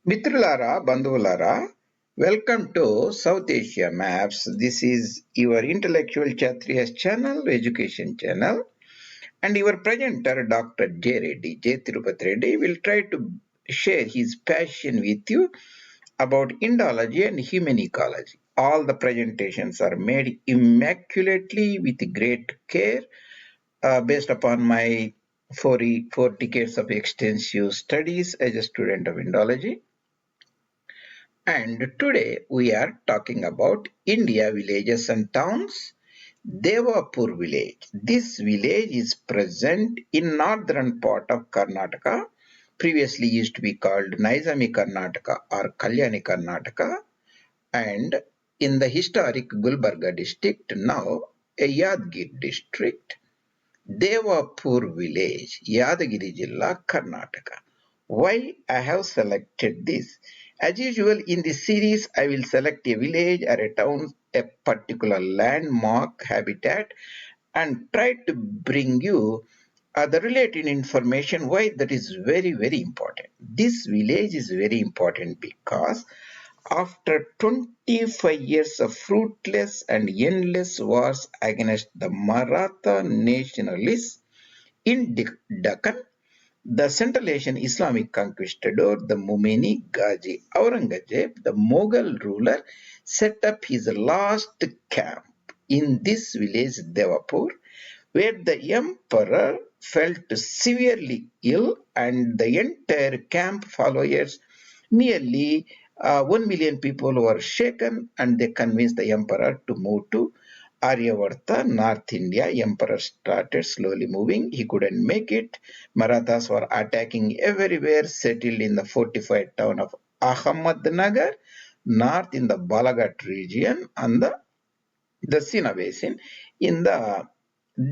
Mitralara, Bandhulara, welcome to South Asia Maps. This is your intellectual Kshatriyas channel, education channel, and your presenter, Dr. J. Reddy, J. Tirupati Reddy, will try to share his passion with you about Indology and human ecology. All the presentations are made immaculately with great care based upon my four decades of extensive studies as a student of Indology. And today we are talking about India villages and towns. Devapur village. This village is present in northern part of Karnataka. Previously used to be called Naizami Karnataka or Kalyani Karnataka, and in the historic Gulburga district, now a YadGir district. Devapur village, Yadagiri Jilla, Karnataka. Why I have selected this? As usual in this series, I will select a village or a town, a particular landmark habitat, and try to bring you the related information why that is very important. This village is very important because after 25 years of fruitless and endless wars against the Maratha nationalists in Deccan, the Central Asian Islamic conquistador, the Mumeni Ghazi Aurangazeb, the Mughal ruler, set up his last camp in this village Devapur, where the emperor felt severely ill and the entire camp followers, nearly 1 million people, were shaken, and they convinced the emperor to move to Aryavarta, North India. Emperor started slowly moving. He couldn't make it. Marathas were attacking everywhere, settled in the fortified town of Ahmednagar, north in the Balaghat region and the Sina Basin in the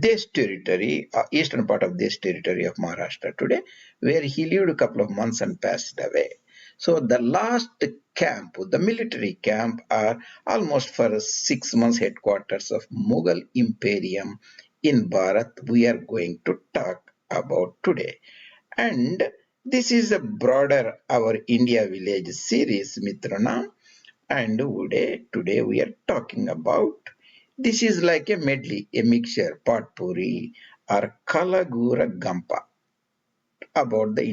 Desh territory, eastern part of this territory of Maharashtra today, where he lived a couple of months and passed away. So the last camp, the military camp, are almost for 6 months headquarters of Mughal Imperium in Bharat. We are going to talk about today. And this is a broader our India village series, Mitrana. And today we are talking about, this is like a medley, a mixture, potpourri or Kalagura Gampa about the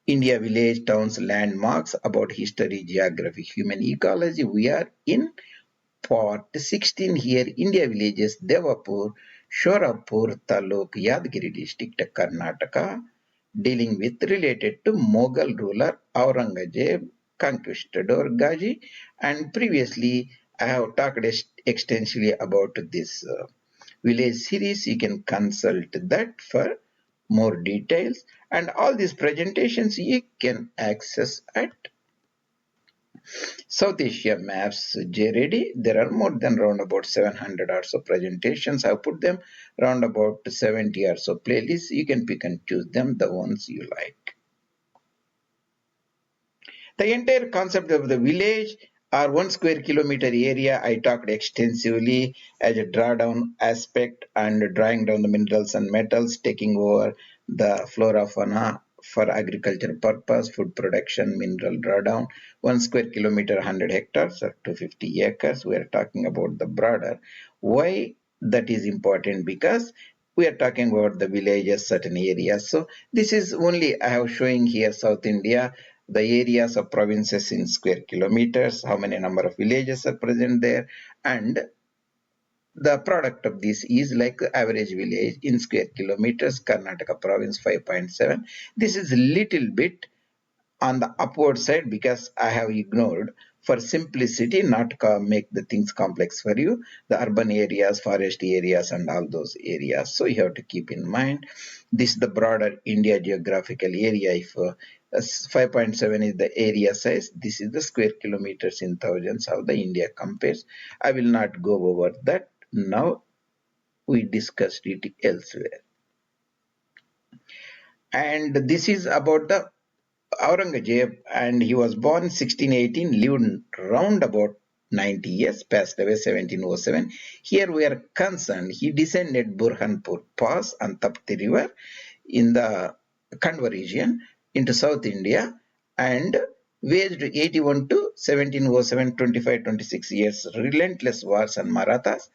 India village, towns, landmarks, about history, geography, human ecology. We are in part 16 here, India villages, Devapur, Surapur Taluk, Yadgiri district, Karnataka, dealing with related to Mughal ruler Aurangazeb, conquistador Ghazi, and previously I have talked extensively about this village series. You can consult that for more details, and all these presentations you can access at South Asia Maps JREddy. There are more than around about 700 or so presentations. I've put them around about 70 or so playlists. You can pick and choose them, the ones you like. The entire concept of the village or 1 square kilometer area, I talked extensively as a drawdown aspect and drawing down the minerals and metals, taking over the flora fauna for agriculture purpose, food production, mineral drawdown. 1 square kilometer, 100 hectares or 250 acres. We are talking about the broader. Why that is important? Because we are talking about the villages, certain areas. So this is only I have showing here South India, the areas of provinces in square kilometers, how many number of villages are present there, and the product of this is like average village in square kilometers. Karnataka province 5.7. This is little bit on the upward side because I have ignored for simplicity, not make the things complex for you, the urban areas, forest areas, and all those areas. So you have to keep in mind this is the broader India geographical area. If 5.7 is the area size, this is the square kilometers in thousands, how the India compares. I will not go over that now. We discussed it elsewhere. And this is about the Aurangazeb, and he was born 1618, lived round about 90 years, passed away 1707. Here we are concerned, he descended Burhanpur Pass and Tapti River in the Kandwa region into South India, and waged 81 to 1707, 25-26 years relentless wars on Marathas.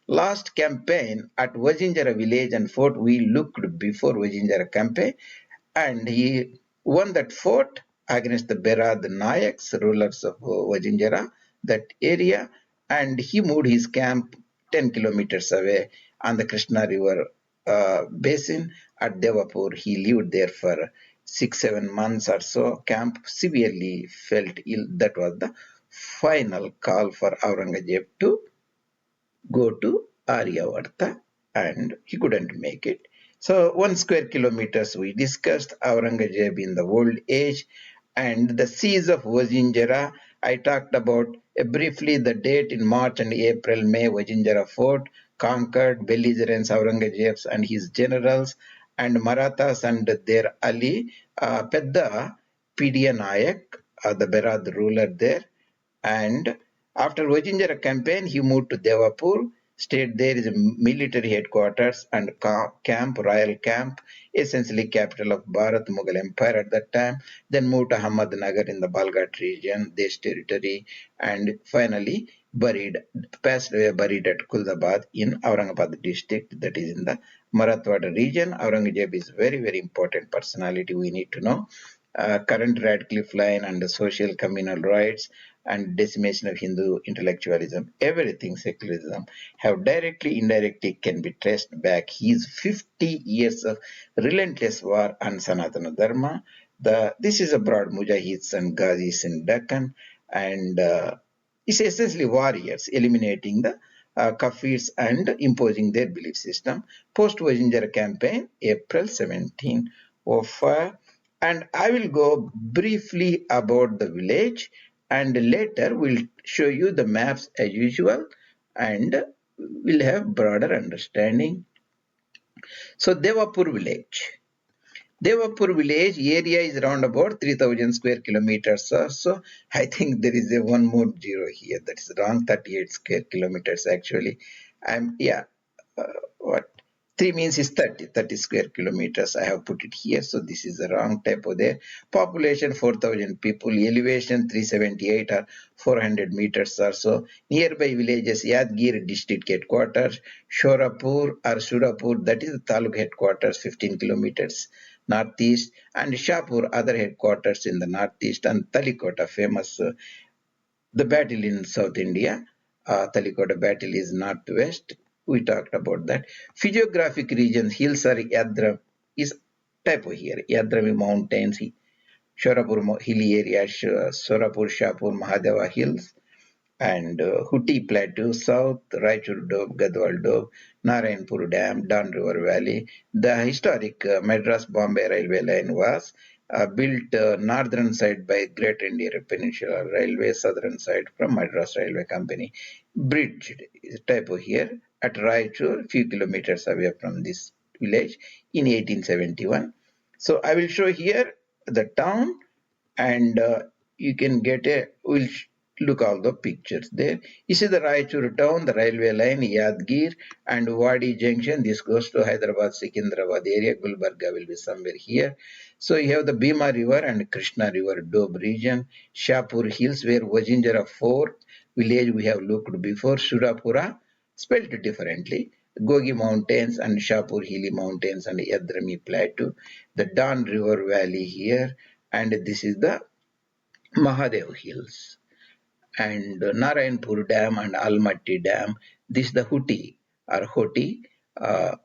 Last campaign at Wagingera village and fort, we looked before Wagingera campaign, and he won that fort against the Berad Nayaks, rulers of Wagingera, that area, and he moved his camp 10 kilometers away on the Krishna River basin at Devapur. He lived there for 6-7 months or so. Camp severely felt ill. That was the final call for Aurangazeb to go to Aryavarta, and he couldn't make it. So 1 square kilometers we discussed Aurangazeb in the old age and the siege of Wagingera. I talked about briefly the date in March and April, May. Wagingera fort conquered belligerents Aurangazeb and his generals and Marathas and their ally Pedda Pidiya Nayak, the Berad ruler there, and after Wagingera campaign, he moved to Devapur, stayed there is a military headquarters and camp, royal camp, essentially capital of Bharat Mughal Empire at that time, then moved to AhmedNagar in the Balghat region, this territory, and finally passed away buried at Kuldabad in Aurangabad district, that is in the Marathwada region. Aurangzeb is very, very important personality we need to know. Current Radcliffe line and the social communal rights and decimation of Hindu intellectualism, everything secularism, have directly, indirectly can be traced back. His 50 years of relentless war on Sanatana Dharma. This is a broad Mujahids and Ghazis in Deccan, and it's essentially warriors eliminating the Kafirs and imposing their belief system. Post-Wagingera campaign, April 1705, and I will go briefly about the village, and later we'll show you the maps as usual, and we'll have broader understanding. So Devapur village. Devapur village area is around about 3000 square kilometers or so. I think there is a one more zero here. That is wrong, 38 square kilometers actually. What? 3 means is 30 square kilometers. I have put it here. So this is the wrong typo there. Population 4,000 people. Elevation 378 or 400 meters or so. Nearby villages YadGir district headquarters, Surapur or Surapur, that is the taluk headquarters 15 kilometers northeast, and Shapur other headquarters in the northeast, and Talikota famous the battle in South India. Talikota battle is northwest. We talked about that. Physiographic regions, hills are Yadram, is typo here. Yadrami mountains, Shorapur hilly area, Surapur, Shapur, Mahadeva hills, and Hutti Plateau South, Raichur Doab, Gadwal Doab, Narayanpur Dam, Don River Valley. The historic Madras-Bombay railway line was built northern side by Great Indian Peninsula Railway, southern side from Madras Railway Company. Bridged, typo here, at Raichur, few kilometers away from this village in 1871. So I will show here the town, and you can get we'll look all the pictures there. You see the Raichur town, the railway line, YadGir and Wadi Junction. This goes to Hyderabad, Secunderabad area. Gulburga will be somewhere here. So you have the Bhima River and Krishna River Doab region. Shapur Hills, where Wagingera Fort village we have looked before. Surapura, spelled differently. Gogi Mountains and Shapur Hilly Mountains and Yadrami Plateau. The Don River Valley here, and this is the Mahadev Hills, and Narayanpur Dam and Almaty Dam. This is the Hutti or Hoti, the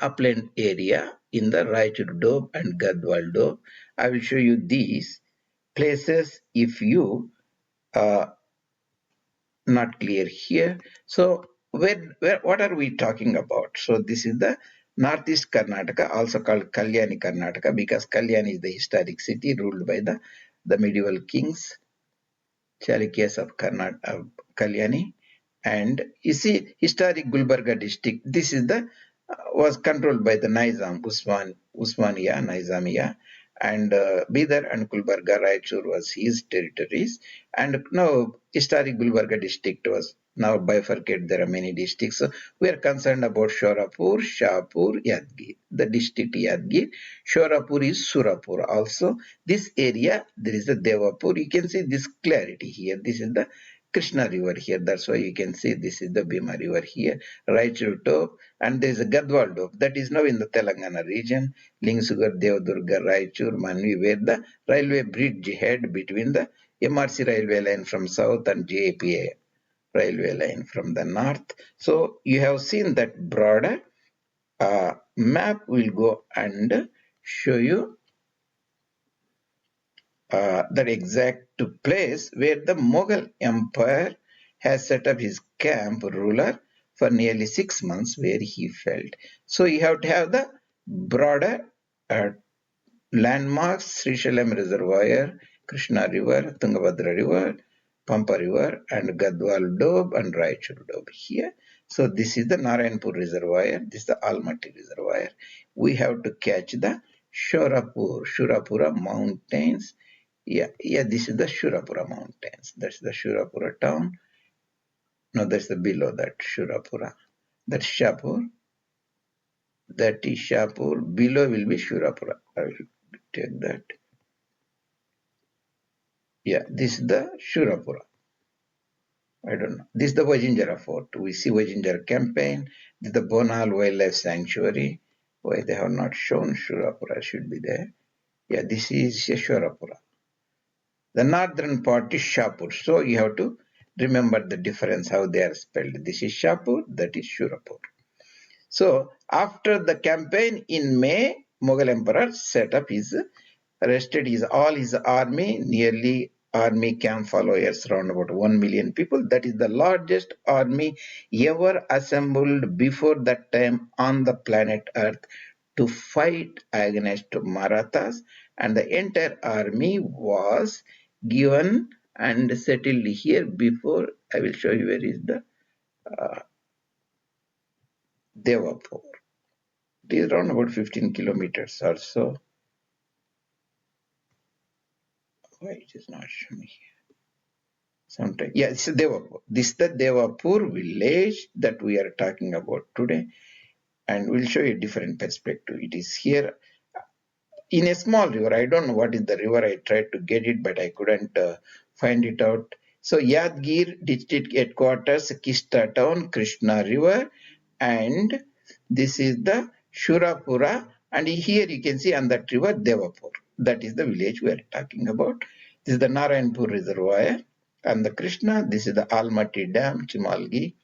upland area in the Raichur Doab and Gadwal Doab. I will show you these places if you not clear here. So what are we talking about? So this is the Northeast Karnataka, also called Kalyani Karnataka, because Kalyani is the historic city ruled by the medieval kings, Chalukyas of Kalyani. And you see, historic Gulburga district, this is the was controlled by the Nizam, Usmania, Nizamiya, and Bidar and Gulburga, Raichur was his territories. And now historic Gulburga district was now bifurcate. There are many districts. So we are concerned about Surapur, Shahpur, YadGir. The district YadGir. Surapur is Surapur. Also, this area, there is the Devapur. You can see this clarity here. This is the Krishna river here. That's why you can see this is the Bhima river here. Raichur Top, and there is a Gadwal Top. That is now in the Telangana region. Lingsugar, Devadurga, Raichur, Manvi, where the railway bridge head between the MRC railway line from south and JPA railway line from the north. So you have seen that broader map. Will go and show you that exact place where the Mughal Empire has set up his camp ruler for nearly 6 months, where he felt. So you have to have the broader landmarks: Srisailam Reservoir, Krishna River, Tungabhadra River, Pampa River, and Gadwal Doab and Raichur Doab here. So this is the Narayanpur Reservoir. This is the Almaty Reservoir. We have to catch the Shurapura Mountains. Yeah, this is the Surapura Mountains. That's the Surapura town. No, that's the below that Surapura. That's Shapur. That is Shapur. Below will be Surapura. I will take that. Yeah, this is the Surapura. I don't know. This is the Wagingera Fort. We see Wagingera campaign. This is the Bonal Wildlife Sanctuary. Why they have not shown Surapura should be there. Yeah, this is Surapura. The northern part is Shapur. So you have to remember the difference, how they are spelled. This is Shapur, that is Surapur. So after the campaign in May, Mughal Emperor set up arrested all his army, nearly army camp followers, around about 1 million people. That is the largest army ever assembled before that time on the planet Earth to fight against Marathas, and the entire army was given and settled here before. I will show you where is the Devapur. It is around about 15 kilometers or so. Why it is not showing here? Sometime. Yeah, it's Devapur. This is the Devapur village that we are talking about today, and we'll show you a different perspective. It is here in a small river. I don't know what is the river. I tried to get it, but I couldn't find it out. So YadGir district headquarters, Kista town, Krishna river, and this is the Surapura, and here you can see on that river Devapur. That is the village we are talking about. This is the Narayanpur reservoir and the Krishna. This is the Almaty Dam, Chimalgi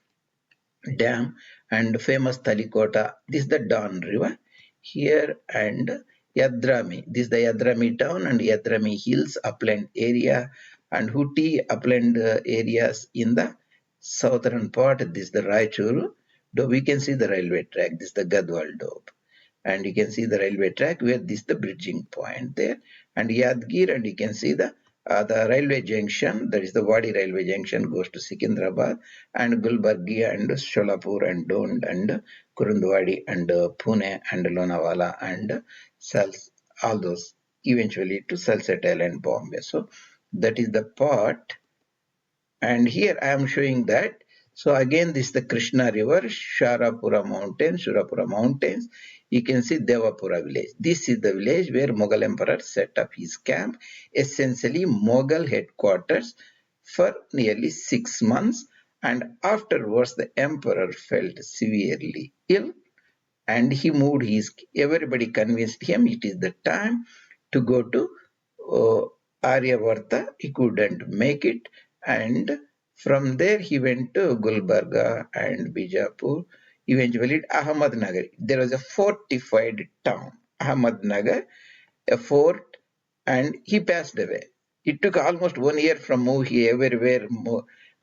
Dam, and famous Talikota. This is the Don River here, and Yadrami. This is the Yadrami town and Yadrami Hills upland area, and Hutti upland areas in the southern part. This is the Raichur. We can see the railway track. This is the Gadwal Doab. And you can see the railway track where this is the bridging point there. And YadGir, and you can see the railway junction, that is the Wadi railway junction, goes to Secunderabad, and Gulburga and Solapur and Dond and Kurundwadi and Pune and Lonavala and all those eventually to Salsatel and Bombay. So that is the part. And here I am showing that. So again, this is the Krishna river, Surapura Mountains. You can see Devapura village. This is the village where Mughal Emperor set up his camp, essentially Mughal headquarters, for nearly 6 months. And afterwards, the emperor felt severely ill, and he moved everybody convinced him it is the time to go to Aryavarta. He couldn't make it, and from there he went to Gulburga and Bijapur, eventually Ahmednagar. There was a fortified town, Ahmednagar, a fort, and he passed away. It took almost 1 year from Mohi, everywhere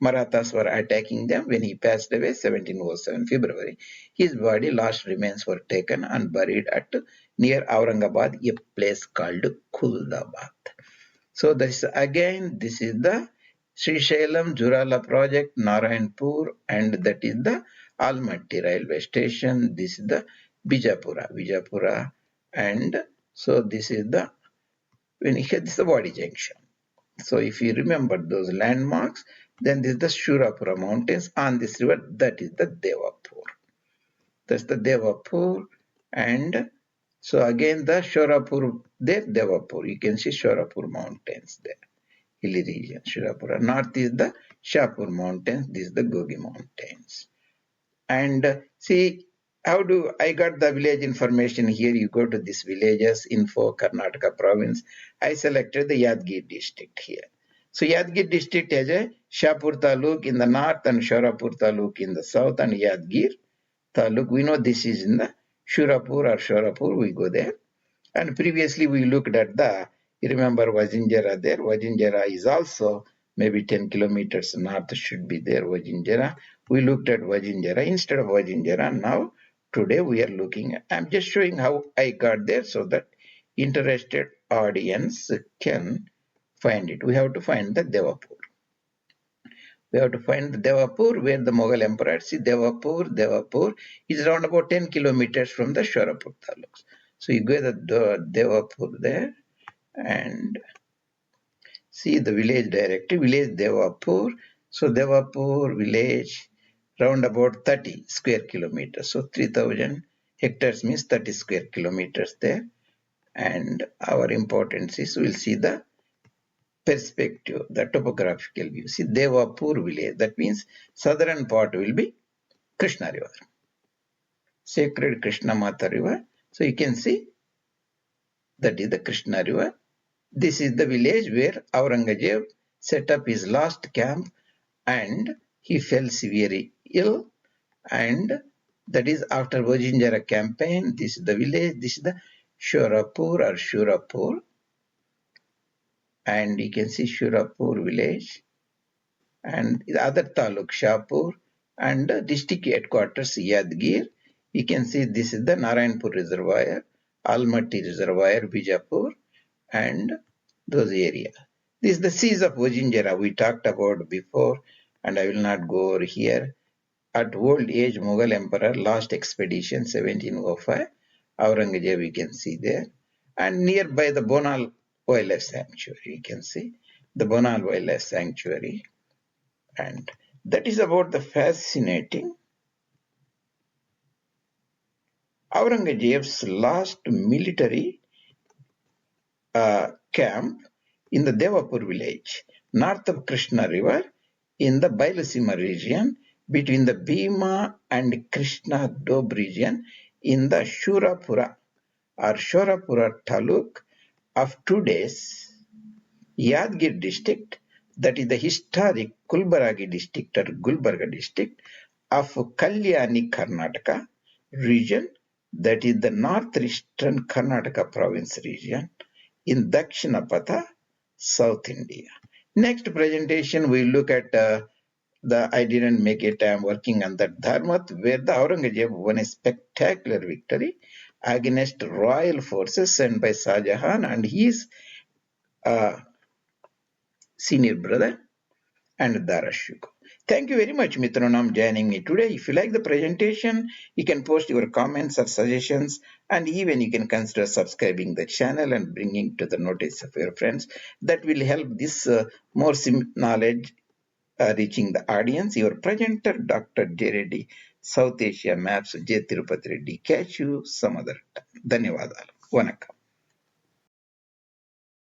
Marathas were attacking them. When he passed away, 1707 February, his body, last remains were taken and buried at near Aurangabad, a place called Kuldabad. So this is the Srisailam Jurala project, Narayanpur, and that is the Almaty railway station. This is the Bijapura, and so this is the this is the Wadi junction. So if you remember those landmarks, then this is the Surapura mountains on this river, that is the Devapur. That's the Devapur, and so again the Surapur, there Devapur. You can see Surapur mountains there, hilly region, Surapura. North is the Shapur mountains, this is the Gogi mountains. And see, how do I got the village information here? You go to this villages info, Karnataka province. I selected the YadGir district here. So YadGir district has a Shapur Taluk in the north and Surapur Taluk in the south, and YadGir Taluk. We know this is in the Surapur or Surapur. We go there. And previously we looked at you remember Wagingera there. Wagingera is also maybe 10 kilometers north should be there, Wagingera. We looked at Wagingera instead of Wagingera. Now, today we are looking at, I'm just showing how I got there so that interested audience can find it. We have to find the Devapur. We have to find the Devapur where the Mughal emperor, see Devapur is around about 10 kilometers from the Surapur taluks. So you go to the Devapur there and see the village directly, village Devapur. So Devapur village round about 30 square kilometers. So 3000 hectares means 30 square kilometers there. And our importance is we'll see the perspective, the topographical view. See Devapur village, that means southern part will be Krishna river, sacred Krishna Mata river. So you can see that is the Krishna river. This is the village where Aurangazeb set up his last camp and he fell severely ill, and that is after Wagingera campaign. This is the village, this is the Surapur, and you can see Surapur village and the other taluk Shapur and the district headquarters YadGir. You can see this is the Narayanpur reservoir, Almaty reservoir, Bijapur, and those areas. This is the siege of Wagingera we talked about before, and I will not go over here. At old age, Mughal emperor last expedition 1705, Aurangazeb we can see there, and nearby the Bonal Wildlife Sanctuary. You can see the Bonal Wildlife Sanctuary, and that is about the fascinating Aurangazeb's last military camp in the Devapur village, north of Krishna river, in the Bailasima region, between the Bhima and Krishna Doab region, in the Surapura or Surapura taluk of today's YadGir district, that is the historic Gulburga district or Gulburga district of Kalyani, Karnataka region, that is the northeastern Karnataka province region in Dakshinapatha, South India. Next presentation, we look at I didn't make it, I am working on that Dharmat, where the Aurangazeb won a spectacular victory against royal forces sent by Shah Jahan and his senior brother and Darashuko. Thank you very much, Mitronam, joining me today. If you like the presentation, you can post your comments or suggestions, and even you can consider subscribing the channel and bringing to the notice of your friends. That will help this more knowledge reaching the audience. Your presenter, Dr. REddy, South Asia Maps, J. Tirupati Reddy. Catch you some other time. ధన్యవాదాలు. వనక్కం.